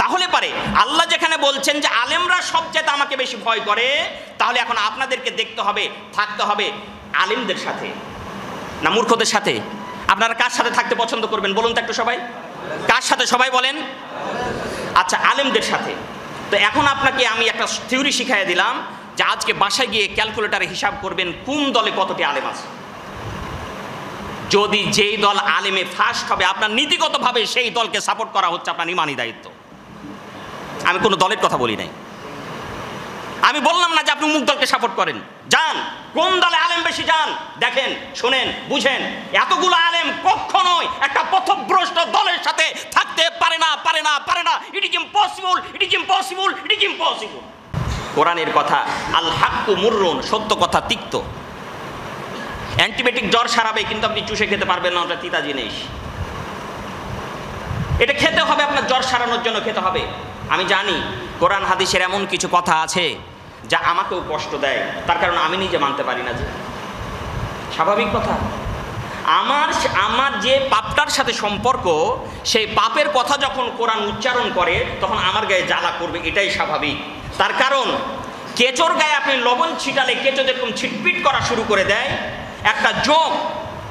তাহলে পারে আল্লাহ যেখানে বলছেন যে আলেমরা সবচেয়ে আমাকে বেশি ভয় করে, তাহলে এখন আপনাদেরকে দেখতে হবে, থাকতে হবে আলেমদের সাথে না মূর্খদের সাথে? আপনারা কার সাথে থাকতে পছন্দ করবেন বলুন তো একটু সবাই? কার সাথে সবাই বলেন? আচ্ছা, আলেমদের সাথে। তো এখন আপনাকে আমি একটা থিওরি শিখাই দিলাম যে আজকে বাসায় গিয়ে ক্যালকুলেটারে হিসাব করবেন কোন দলে কতটি আলেম আছে। যদি যেই দল আলেমে ফার্স্ট হবে, আপনার নীতিগতভাবে সেই দলকে সাপোর্ট করা হচ্ছে আপনার ইমানি দায়িত্ব। আমি কোনো দলের কথা বলি নাই, আমি বললাম না যে আপনি মুখ দলকে সাপোর্ট করেন। যান, কোন দলে আলেম বেশি যান দেখেন, শোনেন, বুঝেন। এতগুলো আলেম কখনোই একটা পথভ্রষ্ট দলের সাথে থাকতে পারে না, পারে না, পারে না। It is impossible, it is impossible, it is impossible. কোরআনের কথা, আল হাক্কু মুররুন, সত্য কথা তিক্ত। অ্যান্টিবায়োটিক জ্বর সারাবে, কিন্তু আপনি চুষে খেতে পারবেন না, ওটা তিতা জিনিস। এটা খেতে হবে, আপনার জ্বর সারানোর জন্য খেতে হবে। আমি জানি কোরআন হাদিসের এমন কিছু কথা আছে যা আমাকেও কষ্ট দেয়, তার কারণ আমি নিজে মানতে পারি না। যে স্বাভাবিক কথা, আমার যে পাপটার সাথে সম্পর্ক, সেই পাপের কথা যখন কোরআন উচ্চারণ করে তখন আমার গায়ে জ্বালা করবে, এটাই স্বাভাবিক। তার কারণ কেঁচোর গায়ে আপনি লবণ ছিটালে কেঁচো যেরকম ছিটপিট করা শুরু করে দেয়, একটা জোঁক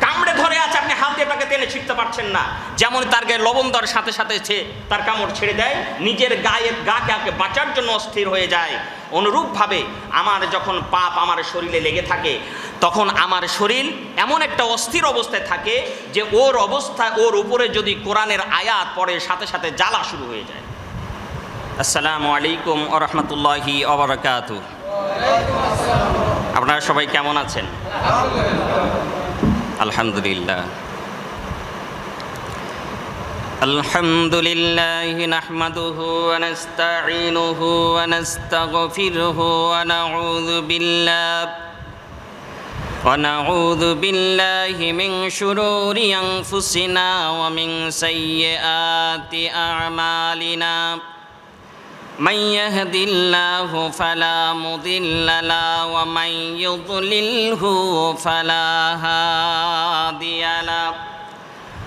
কামড়ে ধরে আছে, আপনি হাত দিয়ে তাকে টেনে ছিটতে পারছেন না, যেমন তার গায়ে লবণ দেওয়ার সাথে সাথে তার কামড় ছেড়ে দেয়, নিজের গাকে বাঁচার জন্য অস্থির হয়ে যায়। অনুরূপভাবে আমার যখন পাপ আমার শরীরে লেগে থাকে, তখন আমার শরীর এমন একটা অস্থির অবস্থায় থাকে যে ওর উপরে যদি কোরআনের আয়াত পড়ে সাথে সাথে জ্বালা শুরু হয়ে যায়। আসসালামু আলাইকুম ওয়া রাহমাতুল্লাহি ওয়া বারাকাতুহু। আপনারা সবাই কেমন আছেন? আলহামদুলিল্লাহ। আলহামদুলিল্লাহি নাহমাদুহু ওয়া নাস্তাঈনুহু ওয়া নাস্তাগফিরুহু ওয়া নাউযু বিল্লাহি মিন শুরুরি আনফুসিনা ওয়া মিন সাইয়্যাতি আ'মালিনা। من يهد الله فلا مضل له ومن يضلله فلا هادي له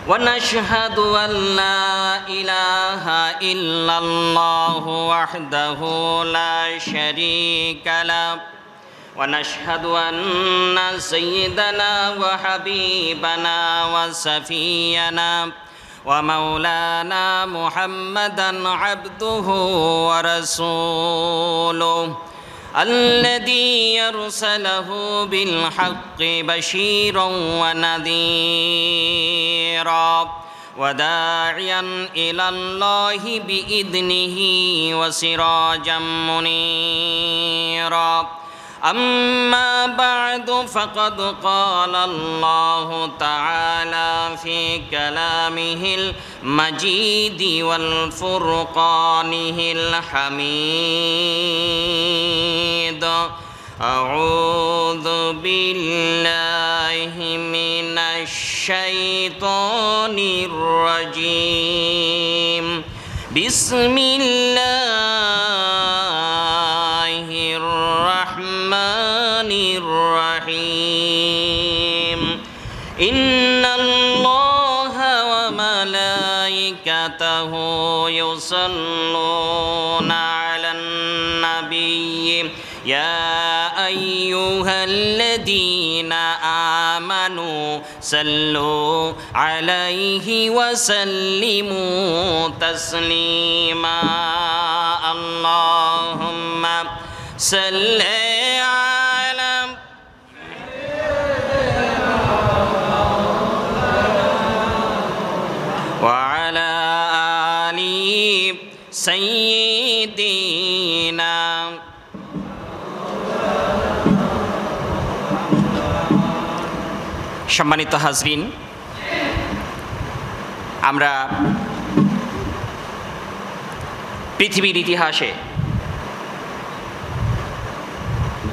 ونشهد أن لا إله إلا الله وحده لا شريك له ونشهد أن سيدنا وحبيبنا وسفينا ومولانا محمدًا عبده ورسوله الذي يرسله بالحق بشيرا ونذيرا وداعيا إلى الله بإذنه وسراجا منيرا. أما بعد فقد قال الله تعالى في كلامه المجيد والفرقانه الحميد. أعوذ بالله من الشيطان الرجيم. بسم الله الرحمن الرحيم. إن الله وملائكته يصلون على النبي يا أيها الذين آمنوا صلوا عليه وسلموا تسليما. اللهم صل على وعلى آل سيدنا. সম্মানিত হাজরিন, আমরা পৃথিবীর ইতিহাসে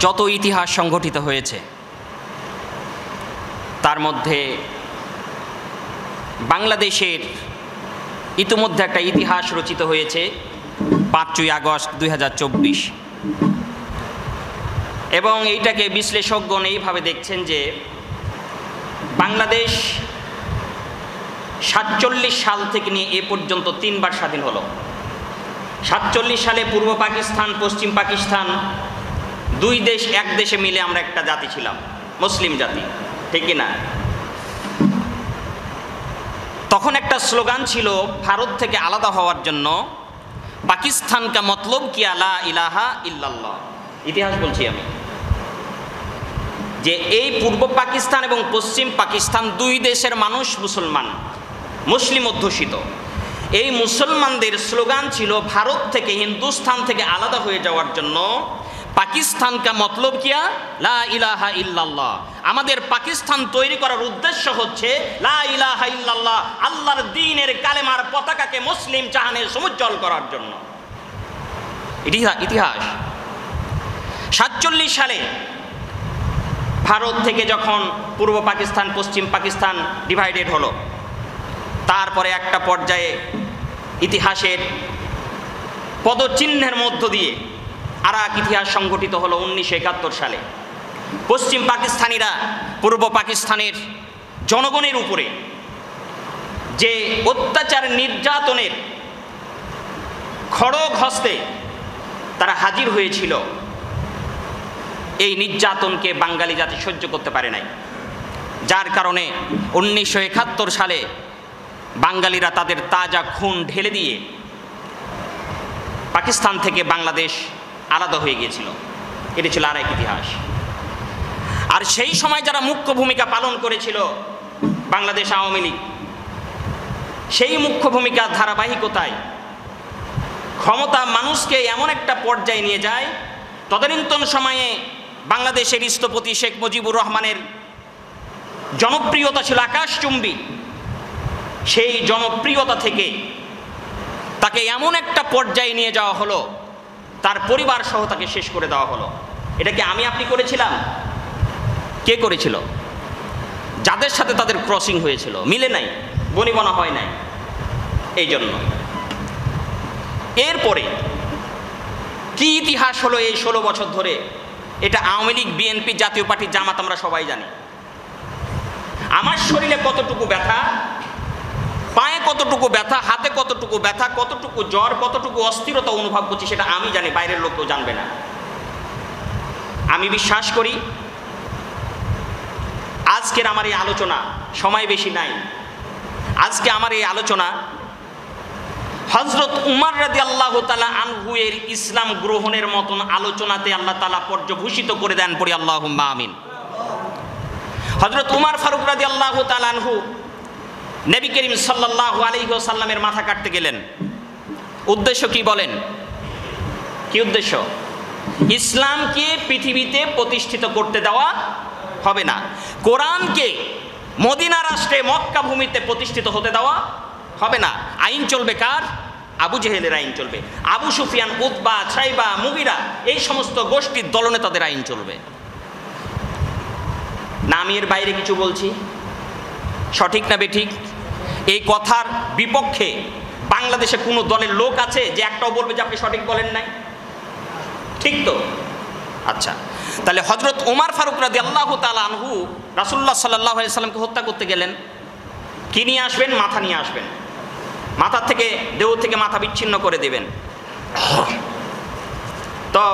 যত ইতিহাস সংঘটিত হয়েছে তার মধ্যে বাংলাদেশের ইতিমধ্যে একটা ইতিহাস রচিত হয়েছে 5ই আগস্ট 2024, এবং এইটাকে বিশ্লেষকগণ এইভাবে দেখছেন যে বাংলাদেশ 47 সাল থেকে নিয়ে এ পর্যন্ত 3বার স্বাধীন হলো। 47 সালে পূর্ব পাকিস্তান পশ্চিম পাকিস্তান দুই দেশ এক দেশে মিলে আমরা একটা জাতি ছিলাম, মুসলিম জাতি, ঠিক না? তখন একটা স্লোগান ছিল ভারত থেকে আলাদা হওয়ার জন্য, পাকিস্তান কা মতলব কিয়া লা ইলাহা ইল্লাল্লাহ। ইতিহাস বলছি আমি, যে এই পূর্ব পাকিস্তান এবং পশ্চিম পাকিস্তান দুই দেশের মানুষ মুসলমান, মুসলিম অধ্যুষিত। এই মুসলমানদের স্লোগান ছিল ভারত থেকে, হিন্দুস্তান থেকে আলাদা হয়ে যাওয়ার জন্য পাকিস্তান কা মতলব কিয়া লা ইলাহা ইল্লাল্লাহ। আমাদের পাকিস্তান তৈরি করার উদ্দেশ্য হচ্ছে লা ইলাহা ইল্লাল্লাহ, আল্লাহর দ্বীনের কালেমার পতাকাকে মুসলিম জাহানে সমুজ্জ্বল করার জন্য। ইতিহাস 47 সালে ভারত থেকে যখন পূর্ব পাকিস্তান পশ্চিম পাকিস্তান ডিভাইডেড হলো, তারপরে একটা পর্যায়ে ইতিহাসের পদচিহ্নের মধ্য দিয়ে আর এক ইতিহাস সংগঠিত হলো 1971 সালে। পশ্চিম পাকিস্তানিরা পূর্ব পাকিস্তানের জনগণের উপরে যে অত্যাচার নির্যাতনের খড়গ হস্তে তারা হাজির হয়েছিল, এই নির্যাতনকে বাঙালি জাতি সহ্য করতে পারে নাই, যার কারণে 1971 সালে বাঙালিরা তাদের তাজা খুন ঢেলে দিয়ে পাকিস্তান থেকে বাংলাদেশ আলাদা হয়ে গিয়েছিল। এটি ছিল আরেক ইতিহাস। আর সেই সময় যারা মুখ্য ভূমিকা পালন করেছিল বাংলাদেশ আওয়ামী লীগ, সেই মুখ্য ভূমিকার ধারাবাহিকতায় ক্ষমতা মানুষকে এমন একটা পর্যায়ে নিয়ে যায়, তদানীন্তন সময়ে বাংলাদেশের স্থপতি শেখ মুজিবুর রহমানের জনপ্রিয়তা ছিল আকাশচুম্বী। সেই জনপ্রিয়তা থেকে তাকে এমন একটা পর্যায়ে নিয়ে যাওয়া হলো, তার পরিবার সহ তাকে শেষ করে দেওয়া হলো। এটা কি আমি আপনি করেছিলাম? কে করেছিল? যাদের সাথে তাদের ক্রসিং হয়েছিল, মিলে নাই, বনিবনা হয় নাই। এই জন্য এরপরে কি ইতিহাস হলো এই 16 বছর ধরে, এটা আওয়ামী লীগ, বিএনপি, জাতীয় পার্টি, জামাত আমরা সবাই জানি। আমার শরীরে কতটুকু ব্যথা, পায়ে কতটুকু ব্যথা, হাতে কতটুকু ব্যথা, কতটুকু জ্বর, কতটুকু অস্থিরতা অনুভব করছি, সেটা আমি জানি, বাইরের লোক কেউ জানবে না। আমি বিশ্বাস করি আজকের আমার এই আলোচনা, সময় বেশি নাই, আজকে আমার এই আলোচনা হযরত উমর রাদিয়াল্লাহু তাআলা আনহু এর ইসলাম গ্রহণের মতন আলোচনাতে আল্লাহ তাআলা পর্যবসিত করে দেন, পড়ি আল্লাহুম্মা আমিন। হযরত উমর ফারুক রাদিয়াল্লাহু তাআলা আনহু নবী করিম সাল্লাল্লাহু আলাইহি ওয়াসাল্লামের মাথা কাটতে গেলেন। উদ্দেশ্য কি বলেন? কি উদ্দেশ্য? ইসলামকে পৃথিবীতে প্রতিষ্ঠিত করতে দেওয়া হবে না, কোরআনকে মদিনা রাষ্ট্রে মক্কা ভূমিতে প্রতিষ্ঠিত হতে দেওয়া হবে না। আইন চলবে কার? আবু জেহেলের আইন চলবে, আবু সুফিয়ান, উতবা, সাইবা, মুগিরা, এই সমস্ত গোষ্ঠীর দলনেতাদের আইন চলবে না। আমি এর বাইরে কিছু বলছি, সঠিক না বেঠিক? এই কথার বিপক্ষে বাংলাদেশে কোনো দলের লোক আছে যে একটাও বলবে যে আপনি সঠিক বলেন নাই? ঠিক তো? আচ্ছা, তাহলে হযরত উমর ফারুক রাদিয়াল্লাহু তাআলা আনহু রাসূলুল্লাহ সাল্লাল্লাহু আলাইহি সাল্লামকে হত্যা করতে গেলেন। কি নিয়ে আসবেন? মাথা নিয়ে আসবেন, মাথার থেকে, দেহ থেকে মাথা বিচ্ছিন্ন করে দেবেন। তো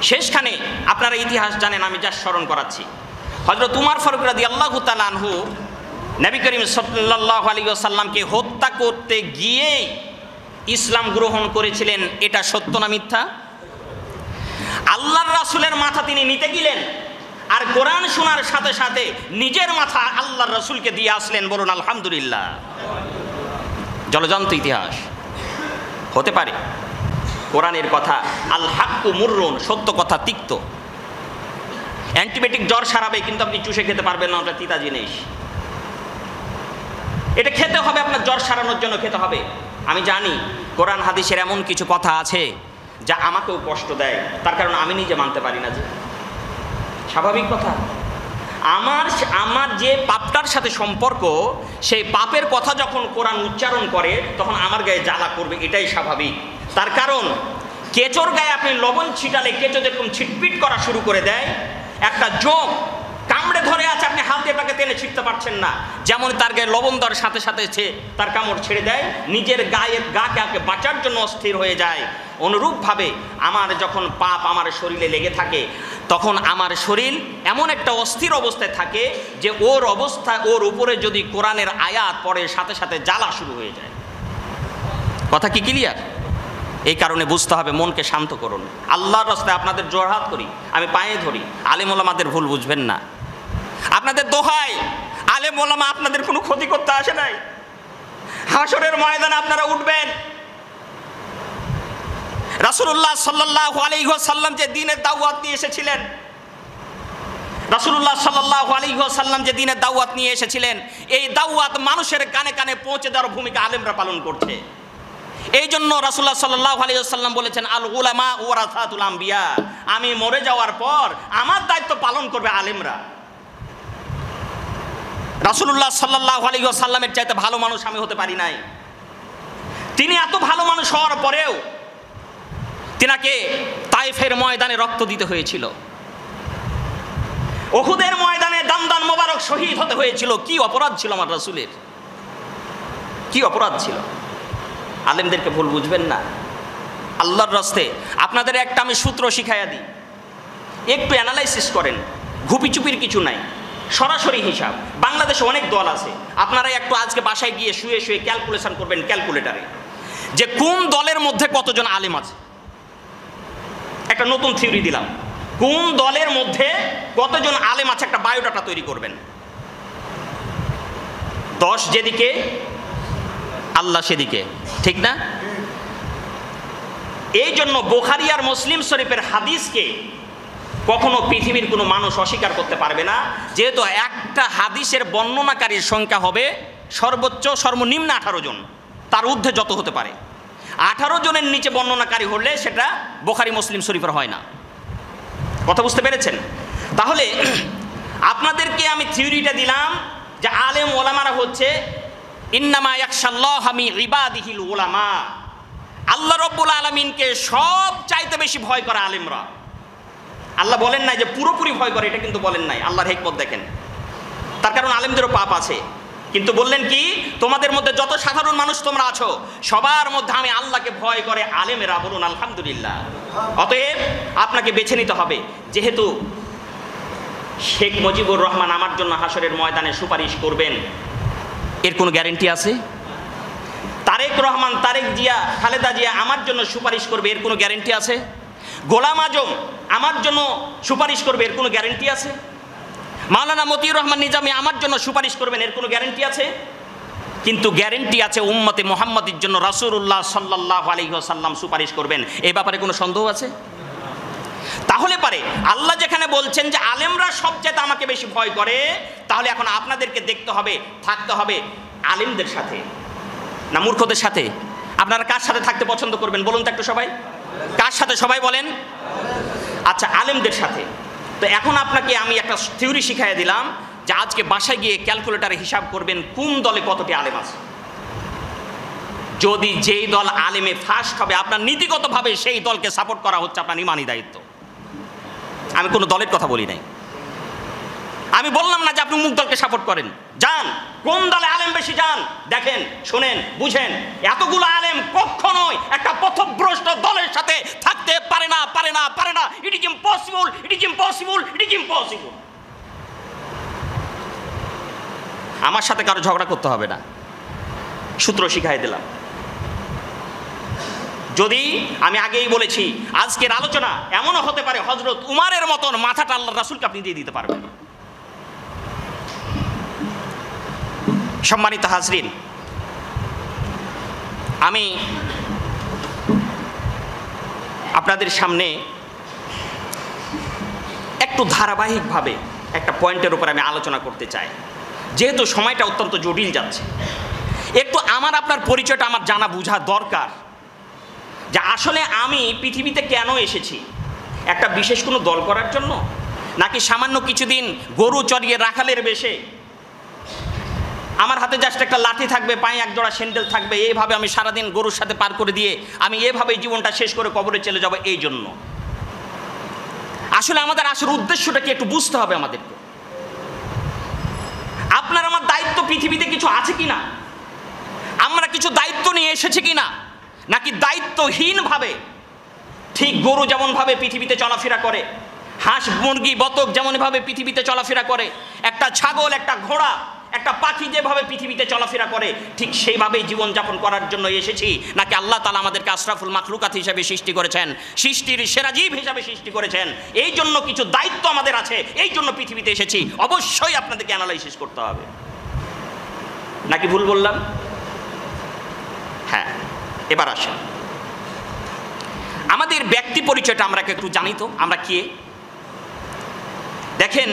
শেষখানে আপনারা ইতিহাস জানেন, আমি যা স্মরণ করাচ্ছি, হযরত উমর ফারুক রাদিয়াল্লাহু তাআলা আনহু নবী করিম সাল্লাল্লাহু আলাইহি ওয়াসাল্লামকে হত্যা করতে গিয়ে ইসলাম গ্রহণ করেছিলেন। এটা সত্য না মিথ্যা? আল্লাহর রাসূলের মাথা তিনি নিতে গেলেন, আর কোরআন শোনার সাথে সাথে নিজের মাথা আল্লাহর রাসূলকে দিয়ে আসলেন। বলুন আলহামদুলিল্লাহ। জলজান্ত ইতিহাস হতে পারে। কোরআনের কথা আল হাক্কু মুররুন, সত্য কথা তিক্ত। অ্যান্টিবায়োটিক জ্বর সারাবে, কিন্তু আপনি চুষে খেতে পারবেন না, ওটা তিতা জিনিস। এটা খেতে হবে, আপনার জ্বর সারানোর জন্য খেতে হবে। আমি জানি কোরআন হাদিসের এমন কিছু কথা আছে যা আমাকেও কষ্ট দেয়, তার কারণ আমি নিজে মানতে পারি না। যে স্বাভাবিক কথা, আমার যে পাপটার সাথে সম্পর্ক, সেই পাপের কথা যখন কোরআন উচ্চারণ করে তখন আমার গায়ে জ্বালা করবে, এটাই স্বাভাবিক। তার কারণ কেঁচোর গায়ে আপনি লবণ ছিটালে কেঁচো যেরকম ছিটপিট করা শুরু করে দেয়, একটা জোঁক কামড়ে ধরে আছে, আপনি আপনি হাত দিয়ে তাকে টেনে ছিঁড়তে পারছেন না। যেমন তার গায়ে লবণ দেওয়ার সাথে সাথে সে তার কামড় ছেড়ে দেয়, নিজের গাকে বাঁচার জন্য অস্থির হয়ে যায়, অনুরূপভাবে আমার যখন পাপ আমার শরীরে লেগে থাকে তখন আমার শরীর এমন একটা অস্থির অবস্থায় থাকে যে ওর উপরে যদি কোরআনের আয়াত পড়ে সাথে সাথে জ্বালা শুরু হয়ে যায়। কথা কি ক্লিয়ার? এই কারণে বুঝতে হবে, মনকে শান্ত করুন। আল্লাহর রাস্তায় আপনাদের জোরহাত করি, আমি পায়ে ধরি, আলেম ওলামাদের ভুল বুঝবেন না। আপনাদের দোহাই, আলেম ওলামা আপনাদের কোনো ক্ষতি করতে আসে নাই। হাসরের ময়দানে আপনারা উঠবেন। রাসূলুল্লাহ সাল্লাল্লাহু আলাইহি ওয়াসাল্লাম যে দ্বীনের দাওয়াত নিয়ে এসেছিলেন, রাসূলুল্লাহ সাল্লাল্লাহু আলাইহি ওয়াসাল্লাম যে দ্বীনের দাওয়াত নিয়ে এসেছিলেন, এই দাওয়াত মানুষের কানে কানে পৌঁছে দেওয়ার ভূমিকা আলেমরা পালন করছে। এই জন্য রাসূলুল্লাহ সাল্লাল্লাহু আলাইহি ওয়াসাল্লাম বলেছেন, আল উলামা ওয়ারাসাতুল আম্বিয়া, আমি মরে যাওয়ার পর আমার দায়িত্ব পালন করবে আলেমরা। রাসূলুল্লাহ সাল্লাল্লাহু আলাইহি ওয়াসাল্লামের চাইতে ভালো মানুষ আমি হতে পারি নাই। তিনি এত ভালো মানুষ হওয়ার পরেও তিনাকে তায়েফের ময়দানে রক্ত দিতে হয়েছিল, উহুদের ময়দানে দান মোবারক শহীদ হতে হয়েছিল। কি অপরাধ ছিল আমার রাসূলের, কি অপরাধ ছিল? আলেমদেরকে ভুল বুঝবেন না। আল্লাহর রাস্তায় আপনাদের একটা আমি সূত্র শিখাইয়া দিই, একটু অ্যানালাইসিস করেন, ঘুপিচুপির কিছু নাই, সরাসরি হিসাব। বাংলাদেশে অনেক দল আছে, আপনারা একটু আজকে বাসায় গিয়ে শুয়ে শুয়ে ক্যালকুলেশন করবেন ক্যালকুলেটারে, যে কোন দলের মধ্যে কতজন আলেম আছে। একটা নতুন থিওরি দিলাম, কোন দলের মধ্যে কতজন আলেম আছে একটা বায়োডাটা তৈরি করবেন। 10 যেদিকে আল্লাহ সেদিকে, ঠিক না? এই জন্য বুখারী আর মুসলিম শরীফের হাদিসকে কখনো পৃথিবীর কোনো মানুষ অস্বীকার করতে পারবে না, যেহেতু একটা হাদিসের বর্ণনাকারীর সংখ্যা হবে সর্বোচ্চ সর্বনিম্ন 18 জন, তার ঊর্ধ্বে যত হতে পারে। 18 জনের নিচে বর্ণনাকারী হলে সেটা বুখারী মুসলিম শরীফের হয় না। কথা বুঝতে পেরেছেন? তাহলে আপনাদেরকে আমি থিওরিটা দিলাম যে আলেম ওলামারা হচ্ছে ইন্নামা ইয়াখশাল্লাহা মিন ইবাদিহিল উলামা, আল্লাহ রাব্বুল আলামিনকে সব চাইতে বেশি ভয় করে আলেমরা। আল্লাহ বলেন নাই যে পুরোপুরি ভয় করে, এটা কিন্তু বলেন নাই। আল্লাহর হিকমত দেখেন, তার কারণ আলেমদেরও পাপ আছে, কিন্তু বললেন কি, তোমাদের মধ্যে যত সাধারণ মানুষ তোমরা আছো সবার মধ্যে আমি আল্লাহকে ভয় করে আলেমেরা। বলুন আলহামদুলিল্লাহ। অতএব আপনাকে বেছে নিতে হবে, যেহেতু শেখ মুজিবুর রহমান আমার জন্য হাসরের ময়দানে সুপারিশ করবেন, এর কোনো গ্যারেন্টি আছে? তারেক রহমান, তারেক জিয়া, খালেদা জিয়া আমার জন্য সুপারিশ করবে, এর কোনো গ্যারেন্টি আছে? গোলাম আজম আমার জন্য সুপারিশ করবে, এর কোনো গ্যারেন্টি আছে? মাওলানা মতিউর রহমান নিজামী আমার জন্য সুপারিশ করবেন, এর কোনো গ্যারেন্টি আছে? কিন্তু গ্যারেন্টি আছে উম্মতে মুহাম্মাদের জন্য রাসূলুল্লাহ সাল্লাল্লাহু আলাইহি ওয়াসাল্লাম সুপারিশ করবেন। এই ব্যাপারে কোনো সন্দেহ আছে? তাহলে পারে আল্লাহ যেখানে বলছেন যে আলেমরা সবচেয়ে আমাকে বেশি ভয় করে, তাহলে এখন আপনাদেরকে দেখতে হবে, থাকতে হবে আলেমদের সাথে না মূর্খদের সাথে? আপনারা কার সাথে থাকতে পছন্দ করবেন বলুন তো একটু সবাই? কার সাথে সবাই বলেন? আচ্ছা, আলেমদের সাথে। তো এখন আপনাকে আমি একটা থিওরি শিখাইয়া দিলাম যে আজকে বাসায় গিয়ে ক্যালকুলেটারে হিসাব করবেন কোন দলে কতটি আলেম আছে। যদি যেই দল আলেমে ফার্স্ট হবে, আপনার নীতিগতভাবে সেই দলকে সাপোর্ট করা হচ্ছে আপনার ইমানি দায়িত্ব। আমি কোনো দলের কথা বলি নাই, আমি বললাম না যে আপনি মুখ দলকে সাপোর্ট করেন। যান, কোন দলে আলেম বেশি যান দেখেন, শোনেন, বুঝেন। এতগুলো আলেম কখনোই একটা পথভ্রষ্ট দলের সাথে থাকতে পারে না, পারে না, পারে না। It is impossible, it is impossible, it is impossible. আমার সাথে কারো ঝগড়া করতে হবে না, সূত্র শিখাই দিলাম। যদি আমি আগেই বলেছি আজকের আলোচনা এমনও হতে পারে হযরত উমারের মতন মাথাটা আল্লাহর রাসূলকে আপনি দিয়ে দিতে পারবেন। সম্মানিত হাজরিন, আমি আপনাদের সামনে একটু ধারাবাহিকভাবে একটা পয়েন্টের উপর আমি আলোচনা করতে চাই, যেহেতু সময়টা অত্যন্ত জটিল যাচ্ছে। একটু আমার আপনার পরিচয়টা আমার জানা বোঝা দরকার, যে আসলে আমি পৃথিবীতে কেন এসেছি। একটা বিশেষ কোনো দল করার জন্য, নাকি সামান্য কিছুদিন গরু চড়িয়ে রাখালের বেশে আমার হাতে জাস্ট একটা লাঠি থাকবে, পায়ে এক জোড়া স্যান্ডেল থাকবে, এইভাবে আমি সারাদিন গরুর সাথে পার করে দিয়ে আমি এভাবে জীবনটা শেষ করে কবরে চলে যাব, এই জন্য? আসলে আমাদের আসল উদ্দেশ্যটা কি একটু বুঝতে হবে আমাদেরকে। দায়িত্ব পৃথিবীতে কিছু আছে কিনা, আমরা কিছু দায়িত্ব নিয়ে এসেছি কিনা, নাকি দায়িত্বহীনভাবে ঠিক গরু যেমনভাবে পৃথিবীতে চলাফেরা করে, হাঁস মুরগি বতক যেমনভাবে পৃথিবীতে চলাফেরা করে, একটা ছাগল একটা ঘোড়া একটা পাখি যেভাবে পৃথিবীতে চলাফেরা করে ঠিক সেইভাবেই জীবনযাপন করার জন্য এসেছি, নাকি আল্লাহ তাআলা আমাদেরকে আশরাফুল মাখলুকাত হিসেবে সৃষ্টি করেছেন, সৃষ্টির সেরা জীব হিসেবে সৃষ্টি করেছেন, এই জন্য কিছু দায়িত্ব আমাদের আছে, এই জন্য পৃথিবীতে এসেছি? অবশ্যই আপনাদেরকে অ্যানালাইসিস করতে হবে। নাকি ভুল বললাম? হ্যাঁ, এবার আসেন আমাদের ব্যক্তি পরিচয়টা আমরা একটু জানি তো, আমরা কে। দেখেন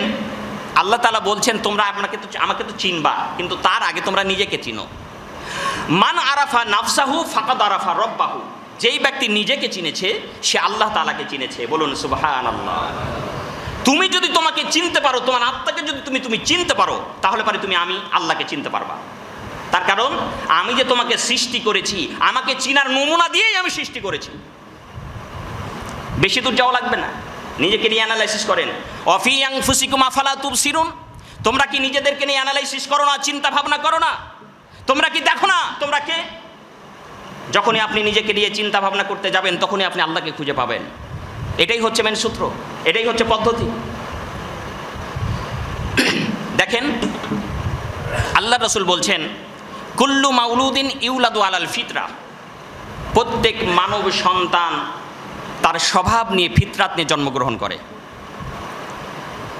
আল্লাহ তাআলা বলছেন তোমরা আমাকে তো চিনবা, কিন্তু তার আগে তোমরা নিজেকে চিনো। মান আরাফা নাফসাহু ফাকাদ আরাফা রব্বাহু, যেই ব্যক্তি নিজেকে চিনেছে সে আল্লাহ তাআলাকে চিনেছে। বলুন সুবহানাল্লাহ। তুমি যদি তোমাকে চিনতে পারো, তোমার আত্মাকে যদি তুমি চিনতে পারো, তাহলে পারে তুমি আমি আল্লাহকে চিনতে পারবা। তার কারণ আমি যে তোমাকে সৃষ্টি করেছি, আমাকে চিনার নমুনা দিয়েই আমি সৃষ্টি করেছি। বেশি দূর যাওয়া লাগবে না, নিজেকে নিয়ে অ্যানালাইসিস করেন। অফি আনফুসিকুম আফালা তুবসিরুন, তোমরা কি নিজেদেরকে নিয়ে অ্যানালাইসিস করো না, চিন্তা ভাবনা করো না? তোমরা কি দেখো না তোমরা কে? যখনই আপনি নিজেকে নিয়ে চিন্তা ভাবনা করতে যাবেন তখনই আপনি আল্লাহকে খুঁজে পাবেন। এটাই হচ্ছে মেন সূত্র, এটাই হচ্ছে পদ্ধতি। দেখেন আল্লাহ রাসূল বলছেন কুল্লু মাউলুদিন ইউলাদু আলাল ফিতরা, প্রত্যেক মানব সন্তান তার স্বভাব নিয়ে ফিতরাত নিয়ে জন্মগ্রহণ করে।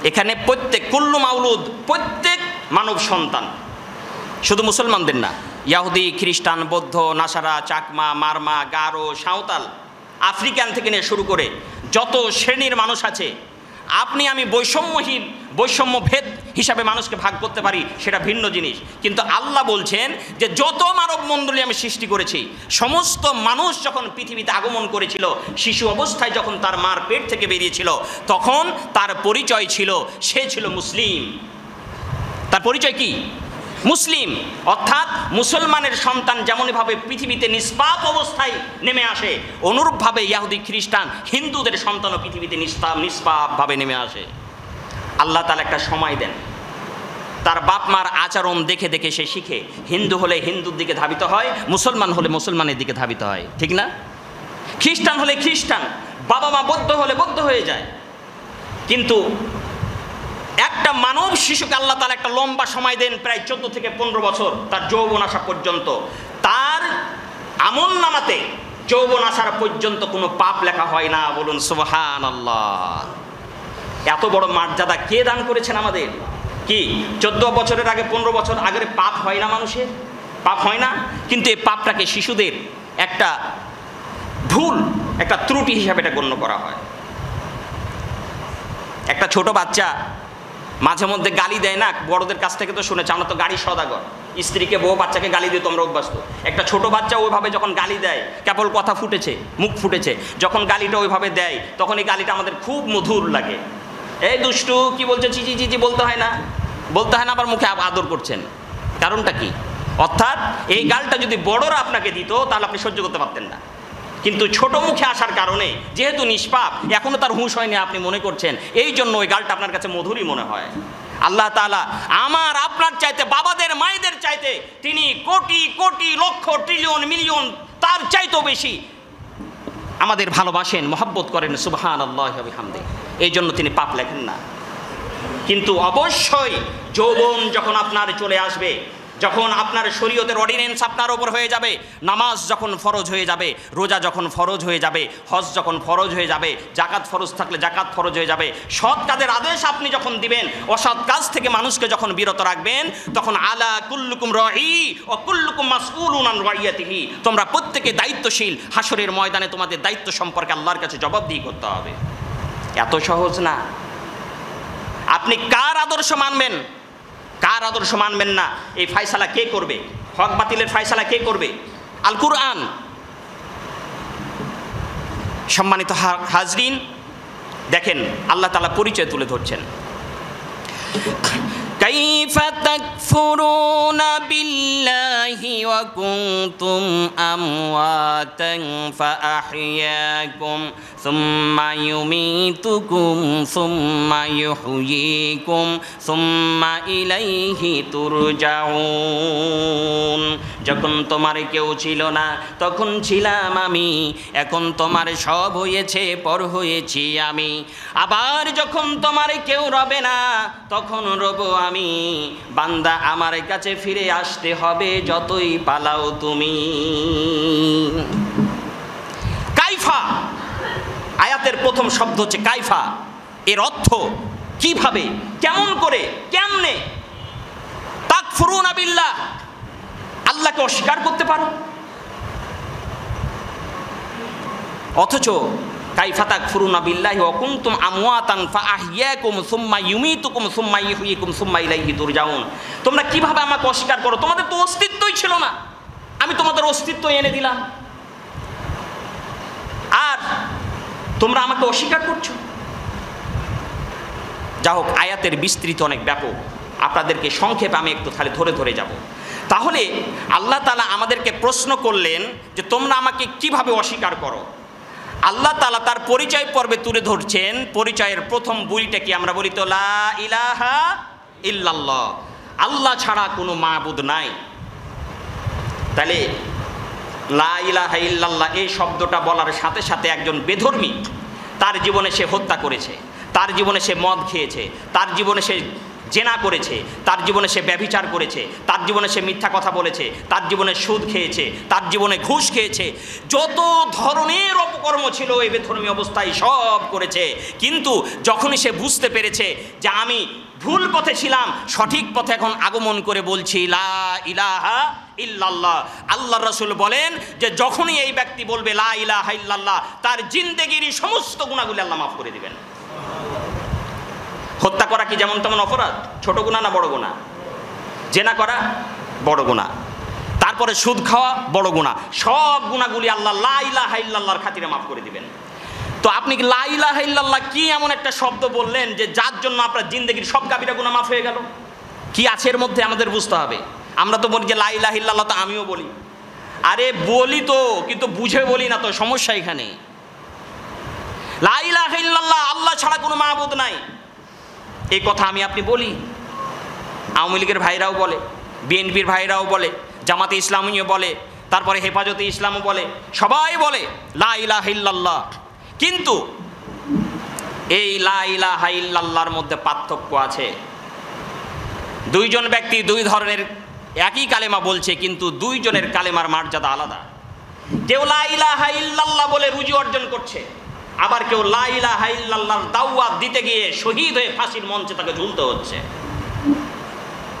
এখানে প্রত্যেক কুল্লু মাউলুদ, প্রত্যেক মানব সন্তান, শুধু মুসলমানদের না, ইহুদি খ্রিস্টান বৌদ্ধ নাসারা চাকমা মারমা গারো সাঁওতাল আফ্রিকান থেকে নিয়ে শুরু করে যত শ্রেণীর মানুষ আছে, আপনি আমি বৈষম্যভেদ হিসাবে মানুষকে ভাগ করতে পারি, সেটা ভিন্ন জিনিস। কিন্তু আল্লাহ বলছেন যে যত মানব মণ্ডলী আমি সৃষ্টি করেছি, সমস্ত মানুষ যখন পৃথিবীতে আগমন করেছিল, শিশু অবস্থায় যখন তার মার পেট থেকে বেরিয়েছিল, তখন তার পরিচয় ছিল সে ছিল মুসলিম। তার পরিচয় কি? মুসলিম। অর্থাৎ মুসলমানের সন্তান যেমনভাবে পৃথিবীতে নিষ্পাপ অবস্থায় নেমে আসে, অনুরূপভাবে ইহুদি খ্রিস্টান হিন্দুদের সন্তানও পৃথিবীতে নিষ্পাপভাবে নেমে আসে। আল্লাহ তাআলা একটা সময় দেন, তার বাপ মার আচরণ দেখে দেখে সে শিখে। হিন্দু হলে হিন্দুর দিকে ধাবিত হয়, মুসলমান হলে মুসলমানের দিকে ধাবিত হয়, ঠিক না? খ্রিস্টান হলে খ্রিস্টান, বাবা মা বৌদ্ধ হলে বৌদ্ধ হয়ে যায়। কিন্তু একটা মানব শিশুকে আল্লাহ তাআলা একটা লম্বা সময় দেন, প্রায় 14 থেকে 15 বছর, তার যৌবন আসা পর্যন্ত। তার আমল নামাতে যৌবন আসার পর্যন্ত কোনো পাপ লেখা হয় না। বলুন সুবহানাল্লাহ। এত বড় মর্যাদা কে দান করেছেন আমাদের? কি 14 বছরের আগে 15 বছর আগের পাপ হয় না? মানুষের পাপ হয় না, কিন্তু এই পাপটাকে শিশুদের একটা ভুল, একটা ত্রুটি হিসাবে এটা গণ্য করা হয়। একটা ছোট বাচ্চা মাঝে মধ্যে গালি দেয় না, বড়দের কাছ থেকে তো শুনেছি আমরা, তো গাড়ি সদাগর, স্ত্রীকে বউ বাচ্চাকে গালি দিয়ে তোমরা অভ্যস্ত। একটা ছোট বাচ্চা ওইভাবে যখন গালি দেয়, কেবল কথা ফুটেছে, মুখ ফুটেছে, যখন গালিটা ওইভাবে দেয় তখন এই গালিটা আমাদের খুব মধুর লাগে। এই দুষ্টু কি বলছে, চিচি চিচি বলতে হয় না, বলতে হয় না, আবার মুখে আদর করছেন। কারণটা কি? অর্থাৎ এই গালটা যদি বড়রা আপনাকে দিত তাহলে আপনি সহ্য করতে পারতেন না, কিন্তু ছোট মুখে আসার কারণে যেহেতু নিষ্পাপ, এখনো তার হুঁশ হয়নি, আপনি মনে করছেন, এই জন্য ওই গালটা আপনার কাছে মধুরই মনে হয়। আল্লাহ তাআলা আমার আপনার চাইতে, বাবাদের মায়েদের চাইতে তিনি কোটি কোটি লক্ষ ট্রিলিয়ন মিলিয়ন তার চাইতেও বেশি আমাদের ভালোবাসেন, মহব্বত করেন। সুবহানাল্লাহি ওয়া বিহামদিহি। এই জন্য তিনি পাপ লেখেন না। কিন্তু অবশ্যই যৌবন যখন আপনার চলে আসবে, যখন আপনার শরীয়তের অর্ডিনেন্স আপনার ওপর হয়ে যাবে, নামাজ যখন ফরজ হয়ে যাবে, রোজা যখন ফরজ হয়ে যাবে, হজ যখন ফরজ হয়ে যাবে, জাকাত ফরজ থাকলে জাকাত ফরজ হয়ে যাবে, সৎ কাজের আদেশ আপনি যখন দিবেন, অসৎ কাজ থেকে মানুষকে যখন বিরত রাখবেন, তখন আলা কুল্লুকুম রাঈ ওয়া কুল্লুকুম মাসউলুন আন রাইয়াতিহি, তোমরা প্রত্যেকে দায়িত্বশীল, হাসরের ময়দানে তোমাদের দায়িত্ব সম্পর্কে আল্লাহর কাছে জবাবদিহি করতে হবে। এত সহজ না। আপনি কার আদর্শ মানবেন, কার আদর্শ মানবেন না, এই ফয়সালা কে করবে? হক বাতিলের ফয়সালা কে করবে? আল কুরআন। সম্মানিত হাজরিন, দেখেন আল্লাহ তাআলা পরিচয় তুলে ধরছেন। কাইফা তাকফুরুনা বিল্লাহি ওয়া কুনতুম আমওয়াতান ফাআহইয়াকুম সুম্মা ইউমীতুকুম সুম্মা ইউহয়ীকুম সুম্মা ইলাইহি তুরজাউন। যখন তোমার কেউ ছিল না তখন ছিলাম আমি, এখন তোমার সব হয়েছে, পর হয়েছি আমি। আবার যখন তোমার কেউ রবে না তখন রব আমি। বান্দা আমার কাছে ফিরে আসতে হবে যতই পালাও তুমি। কাইফা, আয়াতের প্রথম শব্দ হচ্ছে কাইফা। এর অর্থ কিভাবে, কেমন করে, কেমনে? তাকফুরুনা বিল্লাহ, আল্লাহকে অস্বীকার করতে পারো, অথচ কাইফা তাকফুরুনা বিল্লাহি ওয়া কুনতুম আমওয়াতান ফাআহইয়াকুম সুম্মা ইউমীতুকুম সুম্মা ইউহয়ীকুম সুম্মা ইলাইহি তুরজাউন। তোমরা কিভাবে আমাকে অস্বীকার করো? তোমাদের তো অস্তিত্বই ছিল না, আমি তোমাদের অস্তিত্ব এনে দিলাম, আর তোমরা আমাকে অস্বীকার করছো। যা হোক, আয়াতের বিস্তৃত অনেক ব্যাপক, আপনাদেরকে সংক্ষেপে আমি একটু খালি ধরে ধরে যাব। তাহলে আল্লাহ তাআলা আমাদেরকে প্রশ্ন করলেন যে তোমরা আমাকে কিভাবে অস্বীকার করো। আল্লাহ তাআলা তার পরিচয় পর্বে তুলে ধরছেন। পরিচয়ের প্রথম বইটা কি? আমরা বলি তো লা ইলাহা ইল্লাল্লাহ, আল্লাহ ছাড়া কোনো মাবুদ নাই। তাহলে লা ইলাহা ইল্লাল্লাহ এই শব্দটা বলার সাথে সাথে একজন বেধর্মী, তার জীবনে সে হত্যা করেছে, তার জীবনে সে মদ খেয়েছে, তার জীবনে সে জেনা করেছে, তার জীবনে সে ব্যভিচার করেছে, তার জীবনে সে মিথ্যা কথা বলেছে, তার জীবনে সুদ খেয়েছে, তার জীবনে ঘুষ খেয়েছে, যত ধরনের অপকর্ম ছিল এই বেধর্মী অবস্থায় সব করেছে। কিন্তু যখনই সে বুঝতে পেরেছে যে আমি ভুল পথে ছিলাম, সঠিক পথে এখন আগমন করে বলছি লা ইলাহা ইল্লাল্লাহ। আল্লাহর রাসূল বলেন যে যখনই এই ব্যক্তি বলবে লা ইলাহা ইল্লাল্লাহ, তার জিন্দেগির সমস্ত গুনাহগুলো আল্লাহ মাফ করে দিবেন। হত্যা করা কি যেমন তেমন অপরাধ? ছোট গুনাহ না বড় গুনাহ? জেনা করা বড় গুনাহ, তারপরে সুদ খাওয়া বড় গুনাহ, সব গুনাহগুলি আল্লাহ লা ইলাহা ইল্লাল্লাহর খাতিরে মাফ করে দিবেন। তো আপনি কি লা ইলাহা ইল্লাল্লাহ কি এমন একটা শব্দ বললেন যে যার জন্য আপনার জিন্দেগির সব কাবিরা গুনাহ মাফ হয়ে গেল? কি আছে এর মধ্যে আমাদের বুঝতে হবে। আমরা তো বলি যে লা ইলাহা ইল্লাল্লাহ, তো আমিও বলি, আরে বলি তো, কিন্তু বুঝে বলি না, তো সমস্যা এখানে। লা ইলাহা ইল্লাল্লাহ, আল্লাহ ছাড়া কোনো মাবুদ নাই, এই কথা আমি আপনি বলি, আওয়ামী লীগের ভাইরাও বলে, বিএনপির ভাইরাও বলে, জামাতে ইসলামীও বলে, তারপরে হেফাজতে ইসলামও বলে, সবাই বলে লা ইলাহা ইল্লাল্লাহ। কিন্তু এই লা ইলাহা ইল্লাল্লাহর মধ্যে পার্থক্য আছে। দুইজন ব্যক্তি দুই ধরনের একই কালেমা বলছে, কিন্তু দুইজনের কালেমার মর্যাদা আলাদা। কেউ লা ইলাহা ইল্লাল্লাহ বলে রুজি অর্জন করছে, আবার কেউ লা ইলাহা ইল্লাল্লাহর দাওয়াত দিতে গিয়ে শহীদ হয়ে ফাঁসির মঞ্চে তাকে ঝুলতে হচ্ছে।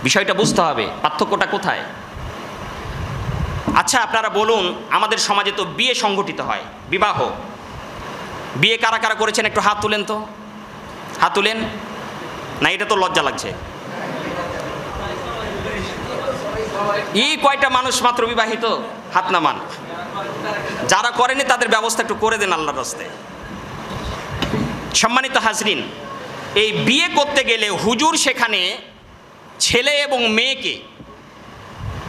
বিষয়টা বুঝতে হবে পার্থক্যটা কোথায়। আচ্ছা আপনারা বলুন, আমাদের সমাজে তো বিয়ে সংগঠিত হয়, বিবাহ, বিয়ে কারা কারা করেছেন একটু হাত তুলেন তো, হাত তুলেন। না এটা তো লজ্জা লাগছে। কয়টা মানুষ মাত্র বিবাহিত? হাত নামান। যারা করেনি তাদের ব্যবস্থা একটু করে দেন আল্লাহর রাস্তায়। সম্মানিত হাজরিন, এই বিয়ে করতে গেলে হুজুর সেখানে ছেলে এবং মেয়েকে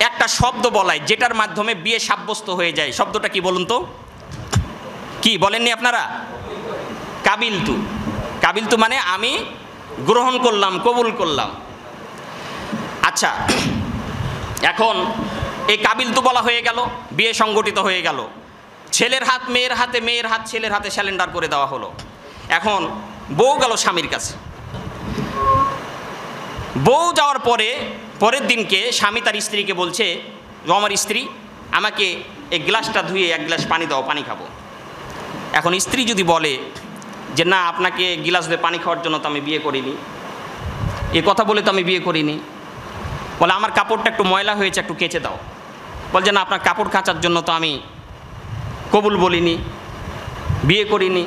একটা শব্দ বলায় যেটার মাধ্যমে বিয়ে সাব্যস্ত হয়ে যায়। শব্দটা কি বলুন তো? কি বলেননি আপনারা? কাবিলতু। কাবিলতু মানে আমি গ্রহণ করলাম, কবুল করলাম। আচ্ছা, এখন এই কাবিলতু বলা হয়ে গেল, বিয়ে সংগঠিত হয়ে গেল, ছেলের হাত মেয়ের হাতে, মেয়ের হাত ছেলের হাতে স্যালেন্ডার করে দেওয়া হলো। এখন বউ গেল স্বামীর কাছে। বউ যাওয়ার পরে পরের দিনকে স্বামী তার স্ত্রীকে বলছে, আমার স্ত্রী আমাকে এই গ্লাসটা ধুয়ে এক গ্লাস পানি দাও, পানি খাবো। এখন স্ত্রী যদি বলে যে না, আপনাকে গিলাস ধুয়ে পানি খাওয়ার জন্য তো আমি বিয়ে করিনি, এ কথা বলে তো আমি বিয়ে করিনি। বলে আমার কাপড়টা একটু ময়লা হয়েছে, একটু কেচে দাও। বলছে না, আপনার কাপড় কাচার জন্য তো আমি কবুল বলিনি, বিয়ে করিনি।